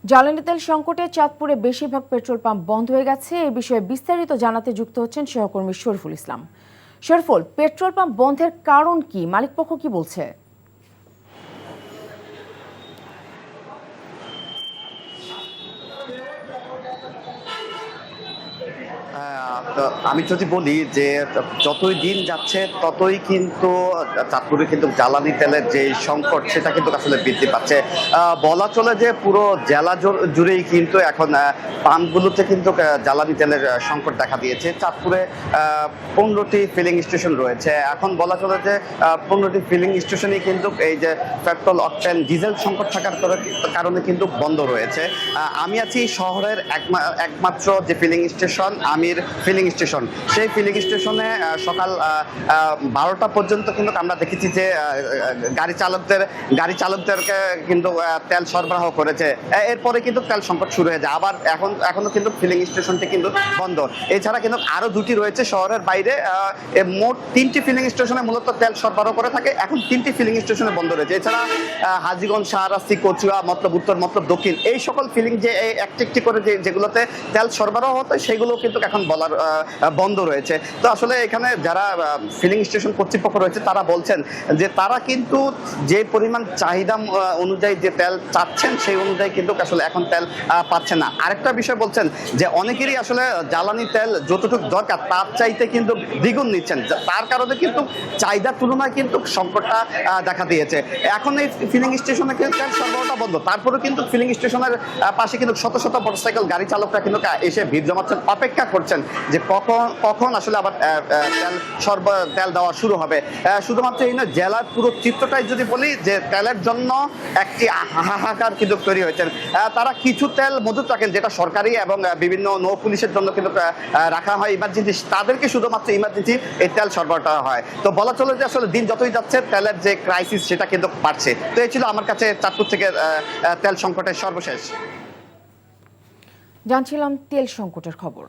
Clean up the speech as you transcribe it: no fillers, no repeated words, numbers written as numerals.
জ্বালানি তেল সংকটে চাঁদপুরে বেশিরভাগ পেট্রোল পাম্প বন্ধ হয়ে গেছে। এ বিষয়ে বিস্তারিত জানাতে যুক্ত হচ্ছেন সহকর্মী শরীফুল ইসলাম। শরীফুল, পেট্রোল পাম্প বন্ধের কারণ কি, মালিকপক্ষ কি বলছে? আমি যদি বলি যে যতই দিন যাচ্ছে ততই কিন্তু চাঁদপুরে কিন্তু জ্বালানি তেলের যে সংকট সেটা কিন্তু আসলে বৃদ্ধি পাচ্ছে। বলা চলে যে পুরো জেলা জুড়েই কিন্তু এখন পাম্পগুলোতে কিন্তু জ্বালানি তেলের সংকট দেখা দিয়েছে। চাঁদপুরে 15টি ফিলিং স্টেশন রয়েছে। এখন বলা চলে যে 15টি ফিলিং স্টেশনই কিন্তু এই যে পেট্রোল, অকটেন, ডিজেল সংকট থাকার কারণে কিন্তু বন্ধ রয়েছে। আমি আছি শহরের একমাত্র যে ফিলিং স্টেশন আমির ফিলিং স্টেশন, সেই ফিলিং স্টেশনে সকাল 12টা পর্যন্ত কিন্তু আমরা দেখেছি যে গাড়ি চালকদেরকে কিন্তু তেল সরবরাহ করেছে। এরপরে কিন্তু তেল সংকট শুরু হয়ে যায়। আবার এখনো কিন্তু ফিলিং স্টেশনটি কিন্তু বন্ধ। এছাড়া কিন্তু আরো দুটি রয়েছে শহরের বাইরে। মোট 3টি ফিলিং স্টেশনে মূলত তেল সরবরাহ করে থাকে। এখন 3টি ফিলিং স্টেশনে বন্ধ রয়েছে। এছাড়া হাজীগঞ্জ, শাহরাস্তি, কচুয়া, মতলব উত্তর, মতলব দক্ষিণ, এই সকল ফিলিং যে একটি একটি করে যেগুলোতে তেল সরবরাহ হতো সেগুলো কিন্তু এখন বন্ধ রয়েছে। তো আসলে এখানে যারা ফিলিং স্টেশন কর্তৃপক্ষ রয়েছে তারা বলছেন যে তারা কিন্তু যে পরিমাণ চাহিদা অনুযায়ী যে তেল চাচ্ছেন সেই অনুযায়ী কিন্তু আসলে এখন তেল পাচ্ছে না। আরেকটা বিষয় বলছেন যে অনেকেরই আসলে জ্বালানি তেল যতটুকু দরকার তার চাইতে কিন্তু দ্বিগুণ নিচ্ছেন, তার কারণে কিন্তু চাহিদার তুলনায় কিন্তু সংকটটা দেখা দিয়েছে। এখন এই ফিলিং স্টেশনে কিন্তু তেল সরবরাহটা বন্ধ, তারপরেও কিন্তু ফিলিং স্টেশনের পাশে কিন্তু শত শত মোটরসাইকেল গাড়ি চালকরা কিন্তু এসে ভিড় জমাচ্ছেন, অপেক্ষা করছেন যে কখন আসলে আবার তেল দেওয়া শুরু হবে। শুধুমাত্র এই না, জেলার পুরো চিত্রটাই যদি বলি যে তেলের জন্য একটি হাহাকার কিন্তু তৈরি হয়েছেন। তারা কিছু তেল মজুত রাখেন যেটা সরকারি এবং বিভিন্ন নৌ পুলিশের জন্য কিন্তু রাখা হয় ইমার্জেন্সি, তাদেরকে শুধুমাত্র ইমার্জেন্সি এই তেল সরবরাহ হয়। তো বলা চলে যে আসলে দিন যতই যাচ্ছে তেলের যে ক্রাইসিস সেটা কিন্তু বাড়ছে। তো এই ছিল আমার কাছে চাঁদপুর থেকে তেল সংকটের সর্বশেষ। জানছিলাম তেল সংকটের খবর।